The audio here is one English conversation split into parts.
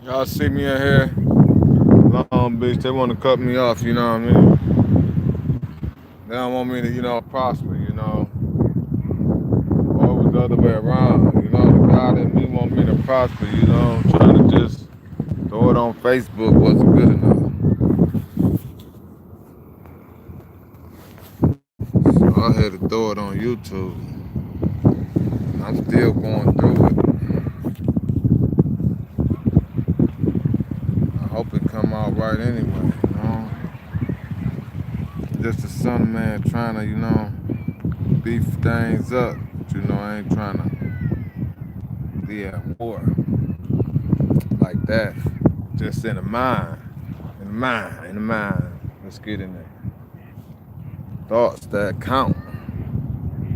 Y'all see me in here, Long Beach, they want to cut me off, you know what I mean? They don't want me to, prosper, or it was the other way around, the guy that me want me to prosper, trying to just throw it on Facebook wasn't good enough. So I had to throw it on YouTube. I'm still going through it. I hope it come out right anyway. Just a son man trying to, beef things up. But I ain't trying to be at war like that. Just in the mind. In the mind. Let's get in there. Thoughts that count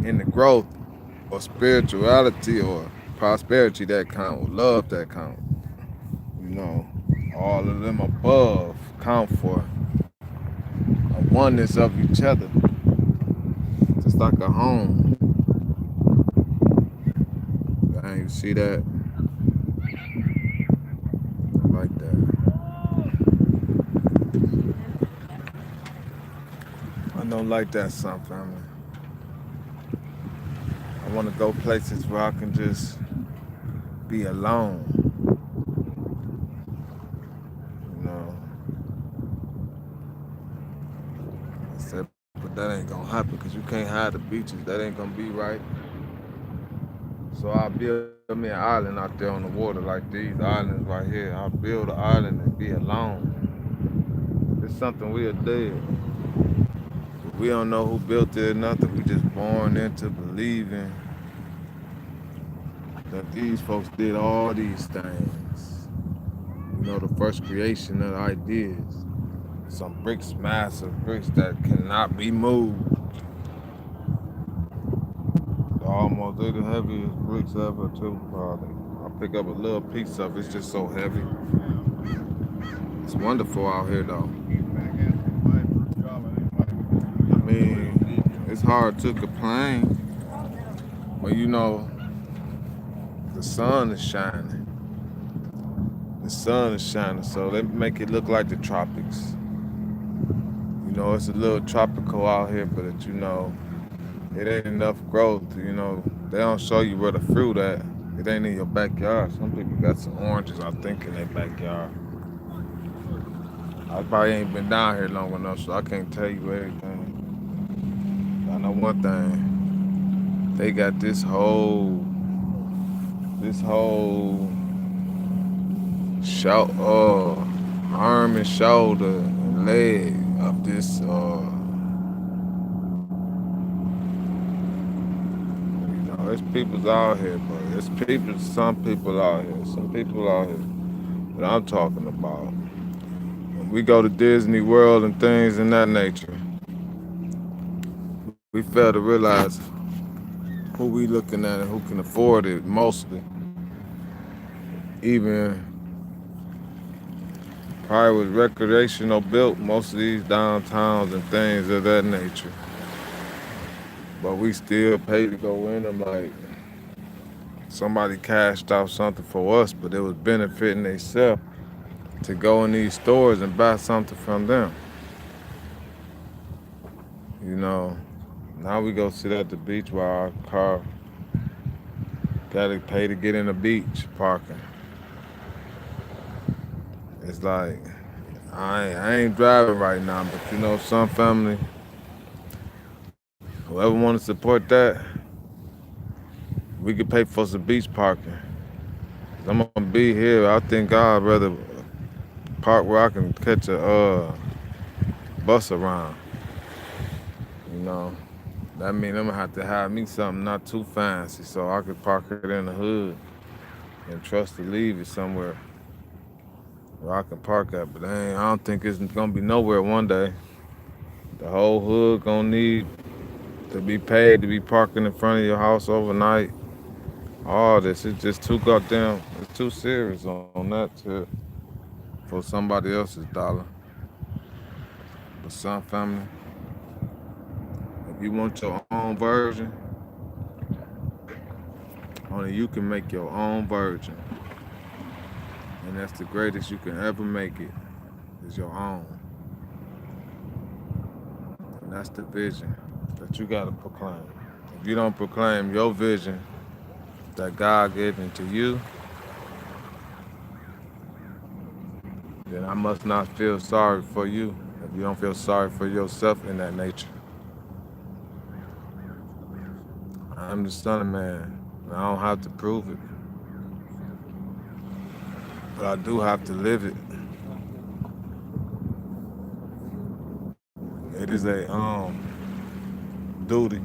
in the growth or spirituality or prosperity that count, love that count. You know, all of them above count for a oneness of each other. Just like a home. Dang, you see that? Like that. I don't like that, son, family. I want to go places where I can just be alone. You know, I said, but that ain't gonna happen because you can't hide the beaches. That ain't gonna be right. So I build me an island out there on the water like these islands right here. I build an island and be alone. It's something we'll do. We don't know who built it or nothing. We just born into believing that these folks did all these things. The first creation of ideas. Some bricks, massive bricks that cannot be moved. Almost they're the heaviest bricks ever too, probably. I pick up a little piece of it, it's just so heavy. It's wonderful out here though. I mean, it's hard to complain, but the sun is shining. The sun is shining, so they make it look like the tropics. It's a little tropical out here, but it ain't enough growth. They don't show you where the fruit at. It ain't in your backyard. Some people got some oranges, I think, in their backyard. I probably ain't been down here long enough, so I can't tell you everything. I know one thing. They got this whole arm and shoulder and leg of this there's people's out here, but some people out here, that I'm talking about. When we go to Disney World and things in that nature, we fail to realize who we looking at and who can afford it mostly. Even probably was recreational built, most of these downtowns and things of that nature. But we still pay to go in them like somebody cashed out something for us, but it was benefiting themselves to go in these stores and buy something from them. You know, now we go sit at the beach while our car gotta pay to get in the beach parking. It's like I ain't driving right now, but some family, whoever want to support that, we could pay for some beach parking. I'm gonna be here. I think I'd rather park where I can catch a bus around. You know, that mean I'm gonna have to have me something not too fancy so I could park it in the hood and trust to leave it somewhere where I can park at. But I don't think it's gonna be nowhere one day. The whole hood gonna need to be paid to be parking in front of your house overnight. All this is just too goddamn. It's too serious on that for somebody else's dollar. But some family, if you want your own version, only you can make your own version. And that's the greatest you can ever make it, is your own. And that's the vision that you gotta proclaim. If you don't proclaim your vision that God gave into you, then I must not feel sorry for you if you don't feel sorry for yourself in that nature. I'm the son of man. And I don't have to prove it, but I do have to live it. It is a duty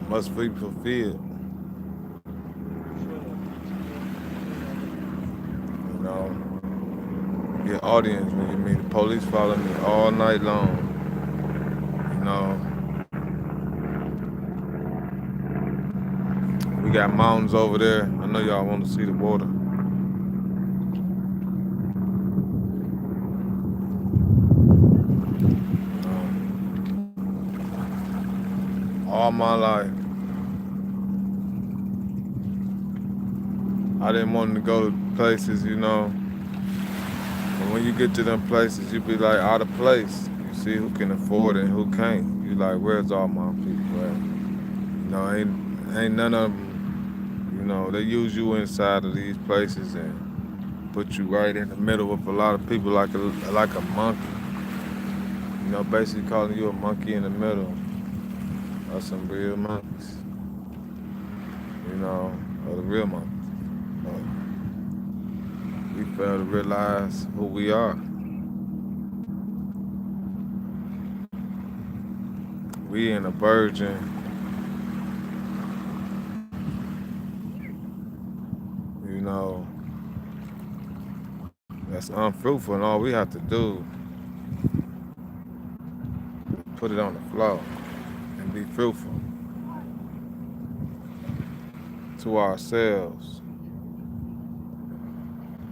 must be fulfilled. You know, your audience when you meet the police follow me all night long. You know, we got mountains over there. I know y'all want to see the water. All my life, I didn't want to go to places, you know. And when you get to them places, you be like out of place. You see who can afford it and who can't. You like, where's all my people at? You know, ain't none of them. You know, they use you inside of these places and put you right in the middle of a lot of people like a monkey. You know, basically calling you a monkey in the middle of some real monkeys. You know, or the real monkeys. But we fail to realize who we are. We in a virgin, you know, that's unfruitful, and all we have to do is put it on the floor and be fruitful to ourselves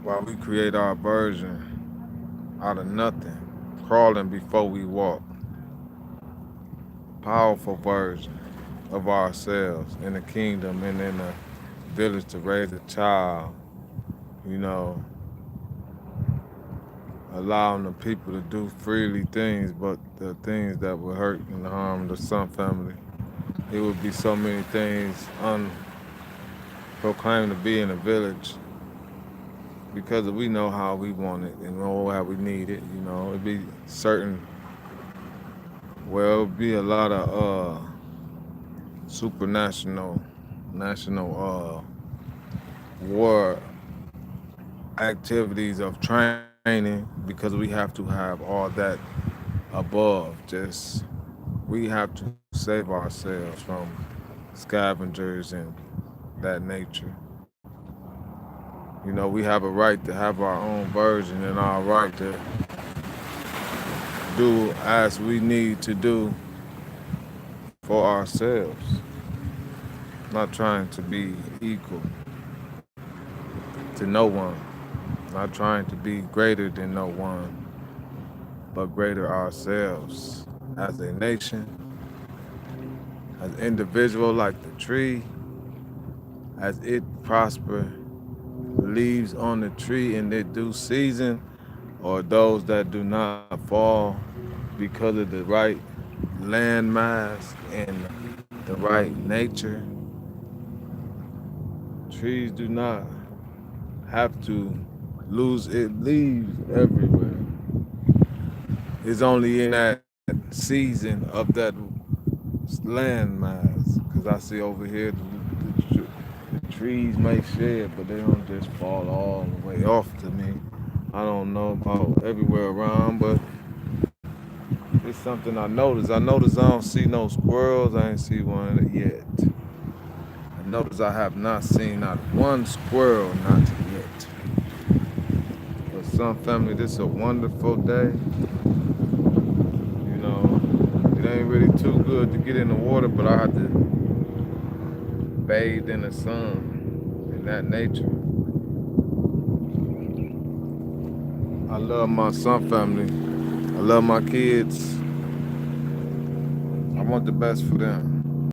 while we create our version out of nothing, crawling before we walk. Powerful version of ourselves in the kingdom and in the village to raise a child, you know, allowing the people to do freely things, but the things that would hurt and harm the Sun family. It would be so many things unproclaimed to be in the village because we know how we want it and know how we need it. You know, it'd be certain. Well, it'd be a lot of supranational, national war activities of training because we have to have all that above. Just we have to save ourselves from scavengers and that nature. You know, we have a right to have our own version and our right to do as we need to do for ourselves. Not trying to be equal to no one. Not trying to be greater than no one, but greater ourselves as a nation, as individual like the tree, as it prosper, leaves on the tree in their due season, or those that do not fall because of the right land mass and the right nature. Trees do not have to lose its leaves everywhere. It's only in that season of that land mass. Because I see over here the trees may shed, but they don't just fall all the way off to me. I don't know about everywhere around, but it's something I noticed. I noticed I don't see no squirrels. I ain't see one yet. I noticed I have not seen not one squirrel, not yet. But some family, this is a wonderful day. You know, it ain't really too good to get in the water, but I have to bathe in the sun, in that nature. I love my son family. I love my kids. I want the best for them.